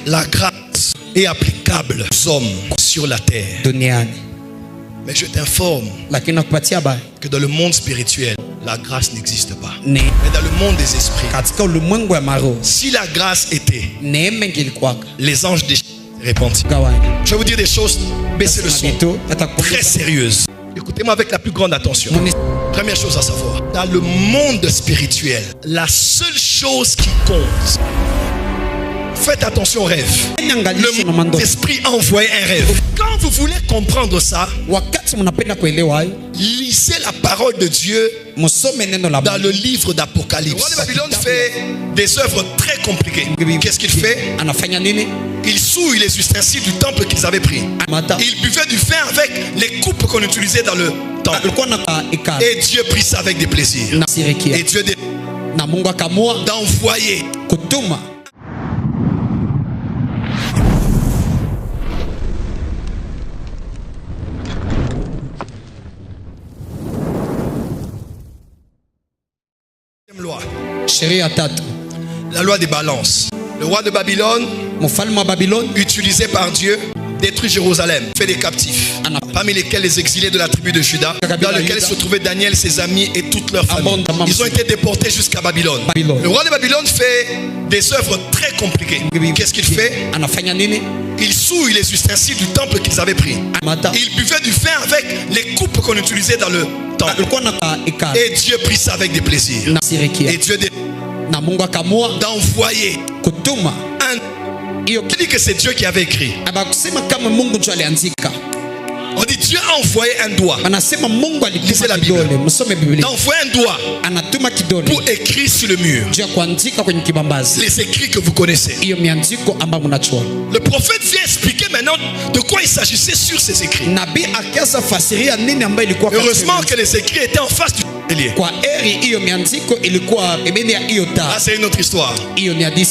La grâce est applicable aux hommes sur la terre. Mais je t'informe que dans le monde spirituel, la grâce n'existe pas. Mais dans le monde des esprits, si la grâce était, les anges des répandent. Je vais vous dire des choses, baissez le son, très sérieuses. Écoutez-moi avec la plus grande attention. Première chose à savoir, dans le monde spirituel, la seule chose qui compte, faites attention au rêve. Le monde d'esprit a envoyé un rêve. Quand vous voulez comprendre ça, lisez la parole de Dieu dans le livre d'Apocalypse. Le roi de Babylone fait des œuvres très compliquées. Qu'est-ce qu'il fait? Il souille les ustensiles du temple qu'ils avaient pris. Il buvait du vin avec les coupes qu'on utilisait dans le temple. Et Dieu prit ça avec des plaisirs. Et Dieu d'envoyer. Loi. La loi des balances. Le roi de Babylone, utilisé par Dieu, détruit Jérusalem, fait des captifs, parmi lesquels les exilés de la tribu de Juda, dans lequel se trouvaient Daniel, ses amis et toute leur famille. Ils ont été déportés jusqu'à Babylone. Le roi de Babylone fait des œuvres très compliquées. Qu'est-ce qu'il fait? Il souille les ustensiles du temple qu'ils avaient pris. Il buvait du vin avec les coupes qu'on utilisait dans le temple. Et Dieu prit ça avec des plaisirs. Et Dieu d'envoyer un. Il dit que c'est Dieu qui avait écrit. On dit Dieu a envoyé un doigt. Lisez la Bible. D'envoyer un doigt pour écrire sur le mur les écrits que vous connaissez. Le prophète vient expliquer maintenant de quoi il s'agissait sur ces écrits. Heureusement que les écrits étaient en face du bélier. Ah, c'est une autre histoire. Il dit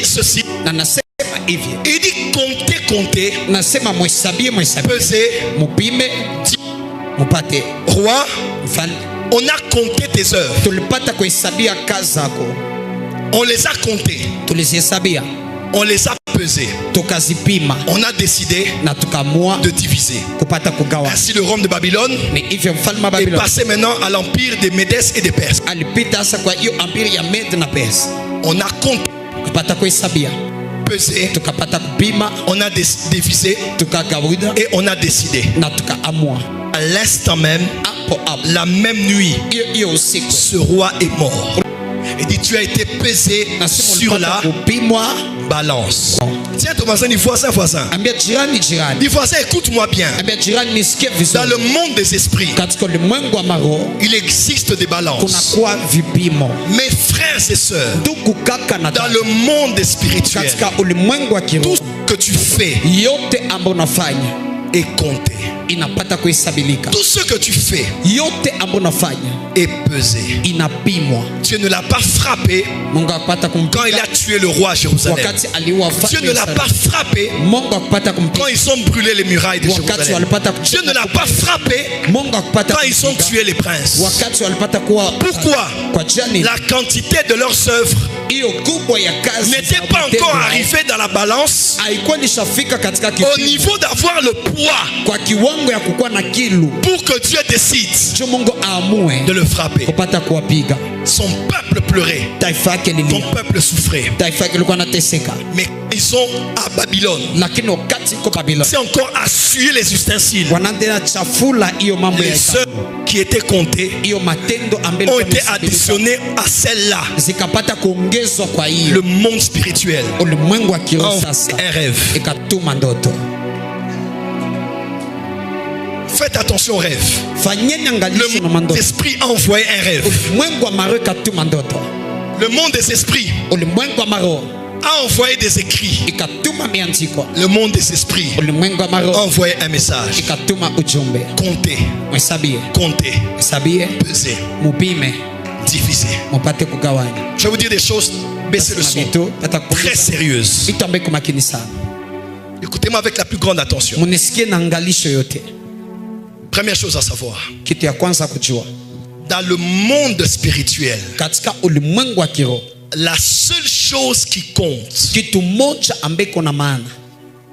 ceci. Il dit compter, peser, roi, on a compté tes œuvres. On les a comptées. On les a pesées. On a décidé de diviser. Ainsi le royaume de Babylone est passé maintenant à l'empire des Médès et des Perses. On a compté, pesé, on a divisé et on a décidé. À l'instant même, la même nuit, ce roi est mort. Et dit, tu as été pesé sur la balance. Tiens ton voisin, dis voisin. Dis voisin, écoute-moi bien. Dans le monde des esprits, il existe des balances. Mes frères et sœurs, dans le monde spirituel, tout ce que tu fais est compté. Tout ce que tu fais est pesé. Dieu ne l'a pas frappé quand il a tué le roi à Jérusalem. Dieu ne l'a pas frappé quand ils ont brûlé les murailles de Jérusalem. Dieu ne l'a pas frappé quand ils ont tué les princes. Pourquoi? La quantité de leurs œuvres n'était pas encore arrivée dans la balance au niveau d'avoir le poids pour que Dieu décide de le frapper. Son peuple pleurait, ton peuple souffrait. Mais ils sont à Babylone, c'est encore à suer les ustensiles. Les œuvres qui étaient comptées ont été additionnées à celles-là. Le monde spirituel un rêve. Faites attention au rêve. Le monde des esprits a envoyé un rêve. Le monde des esprits a envoyé des écrits. Le monde des esprits a envoyé un message. Comptez, peser, diviser. Je vais vous dire des choses, baissez le son, très sérieuses. Écoutez-moi avec la plus grande attention. Première chose à savoir, dans le monde spirituel, la seule chose qui compte,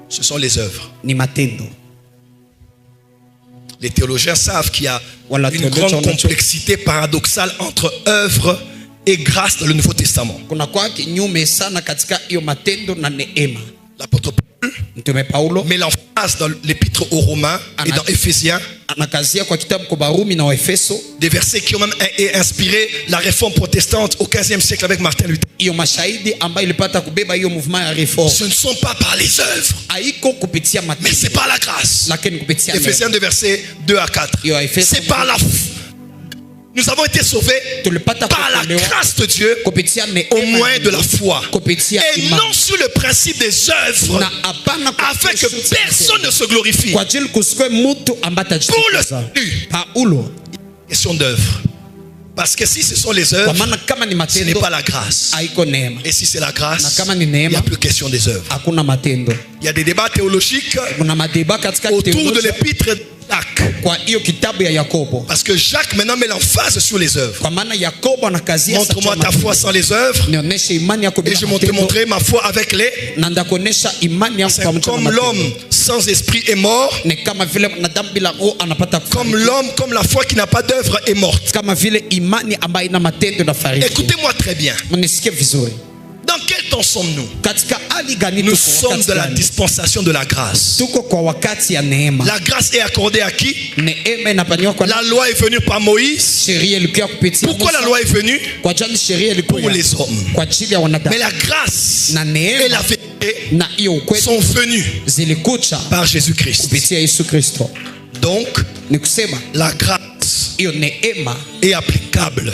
ce sont les œuvres. Les théologiens savent qu'il y a une grande complexité paradoxale entre œuvre et grâce dans le Nouveau Testament. L'apôtre Paul met l'emphase dans l'épître aux Romains et dans Éphésiens, des versets qui ont même inspiré la réforme protestante au XVe siècle avec Martin Luther. Ce ne sont pas par les œuvres, mais c'est par la grâce. Éphésiens 2 versets 2 à 4. C'est par la foi. Nous avons été sauvés par la grâce de Dieu au moyen de la foi et non sur le principe des œuvres, afin que personne ne se glorifie. Pour le salut, question d'œuvre. Parce que si ce sont les œuvres, ce n'est pas la grâce. Et si c'est la grâce, il n'y a plus question des œuvres. Il y a des débats théologiques autour de l'épître de Jacques. Parce que Jacques maintenant met l'emphase sur les œuvres. Montre-moi ta foi sans les œuvres, et je te montrerai ma foi avec les. Comme l'homme sans esprit est mort, comme la foi qui n'a pas d'œuvre est morte. Écoutez-moi très bien. Dans quel temps sommes-nous? Nous sommes de la dispensation de la grâce. La grâce est accordée à qui? La loi est venue par Moïse. Pourquoi la loi est venue? Pour les hommes. Mais la grâce et la vérité sont venues par Jésus-Christ. Donc, la grâce est applicable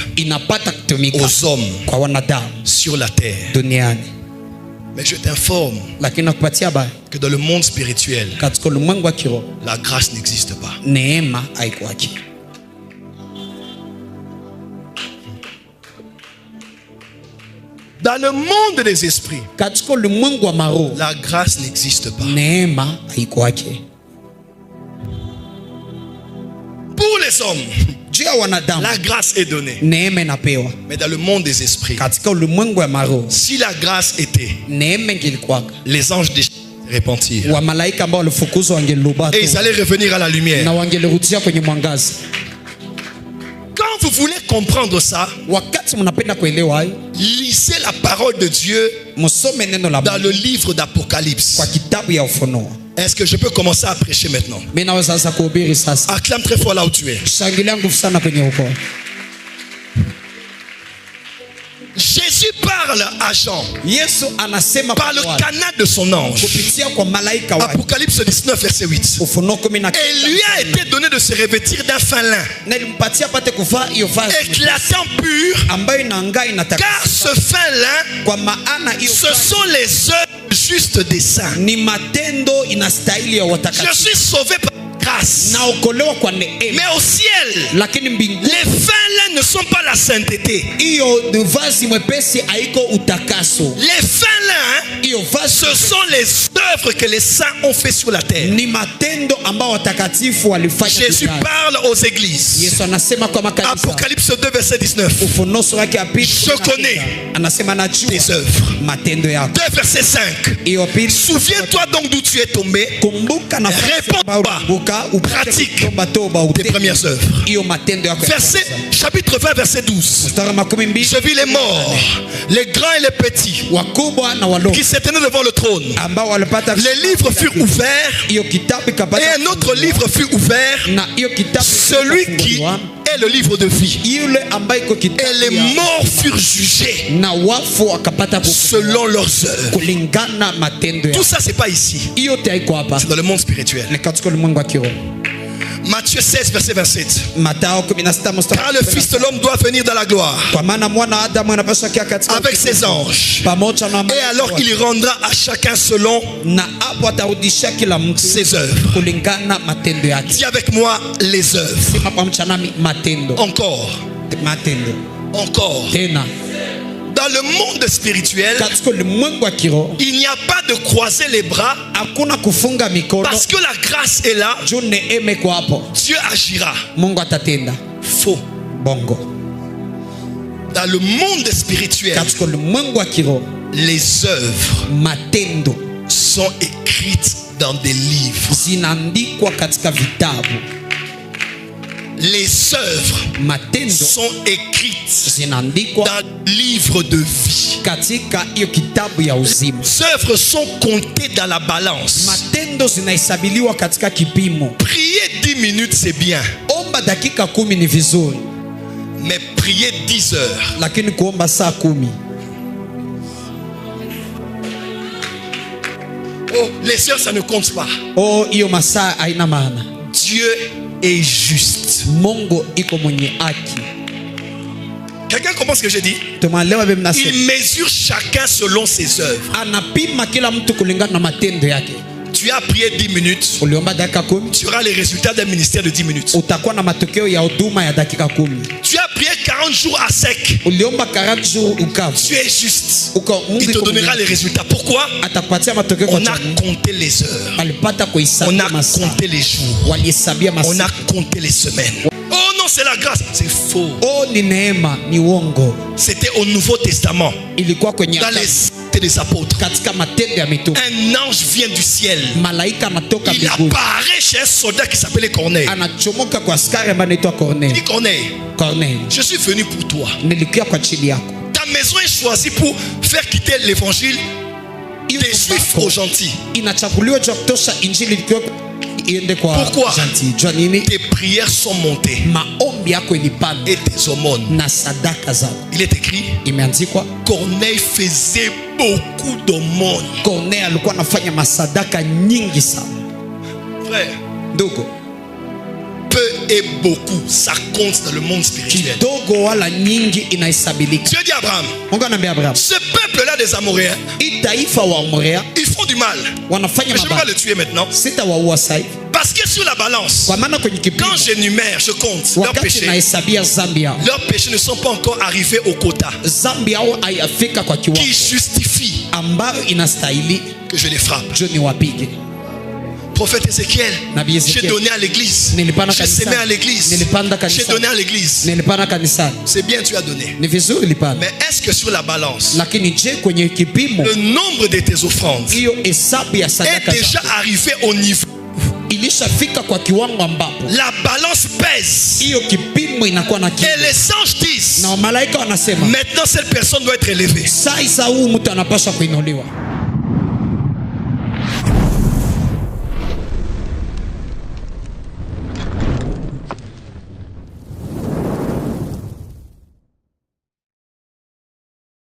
aux hommes sur la terre. Mais je t'informe que dans le monde spirituel, la grâce n'existe pas. Dans le monde des esprits, la grâce n'existe pas. Pour les hommes, la grâce est donnée. Mais dans le monde des esprits, si la grâce était, les anges déchirent repentir. Et ils allaient revenir à la lumière. Quand vous voulez comprendre ça, lisez la parole de Dieu dans le livre d'Apocalypse. Est-ce que je peux commencer à prêcher maintenant? Acclame très fort là où tu es. Jésus parle à Jean par le canal de son ange. Apocalypse 19 verset 8. Et lui a été donné de se revêtir d'un fin lin éclatant pur, car ce fin lin, ce sont les œuvres justes des saints. Je suis sauvé par grâce. Mais au ciel, les fins là ne sont pas la sainteté. Les fins là, ce sont les œuvres que les saints ont fait sur la terre. Jésus parle aux églises. Apocalypse 2 verset 19. Je connais tes œuvres. 2 verset 5. Souviens-toi donc d'où tu es tombé. Réponds-toi. Pratique tes premières œuvres. Chapitre 20 verset 12. Je vis les morts, les grands et les petits, qui s'éteignaient devant le trône. Les livres furent ouverts, et un autre livre fut ouvert, celui qui est le livre de vie. Et les morts furent jugés selon leurs œuvres. Tout ça, c'est pas ici, c'est dans le monde spirituel. Matthieu 16 verset 27. Car le Fils de l'homme doit venir dans la gloire avec ses anges, et alors il rendra à chacun selon ses œuvres. Dis avec moi les œuvres. Encore. Dans le monde spirituel, il n'y a pas de croiser les bras, parce que la grâce est là. Dieu agira. Faux. Dans le monde spirituel, les œuvres sont écrites dans des livres. Les œuvres sont écrites dans le livre de vie. Les œuvres sont comptées dans la balance. Prier 10 minutes, c'est bien. Mais prier 10 heures. Oh, les heures, ça ne compte pas. Dieu est juste. Quelqu'un comprend ce que je dis? Il mesure chacun selon ses œuvres. Tu as prié 10 minutes, tu auras les résultats d'un ministère de 10 minutes. Tu as prié 40 jours à sec, tu es juste. Il te donnera les résultats. Pourquoi? On a compté les heures, on a compté les jours, on a compté les semaines. Oh non, c'est la grâce. C'est faux. C'était au Nouveau Testament, dans les des apôtres. Un ange vient du ciel. Il apparaît chez un soldat qui s'appelait Corneille. Il dit Corneille, je suis venu pour toi. Ta maison est choisie pour faire quitter l'évangile des Juifs aux gentils. Pourquoi? Tes prières sont montées et tes aumônes. Il est écrit, Corneille faisait beaucoup d'aumônes. Frère, peu et beaucoup, ça compte dans le monde spirituel. Dieu dit à Abraham, ce peuple-là des Amoréens, ils font du mal. Mais je ne vais pas le tuer maintenant. Parce que sur la balance, quand j'énumère, je compte leurs péchés ne sont pas encore arrivés au quota qui justifie que je les frappe. Prophète Ézéchiel, j'ai donné à l'église, j'ai sémé à l'église, j'ai donné à l'église. C'est bien, tu as donné. Mais est-ce que sur la balance, le nombre de tes offrandes est déjà arrivé au niveau? La balance pèse et les anges disent, maintenant cette personne doit être élevée.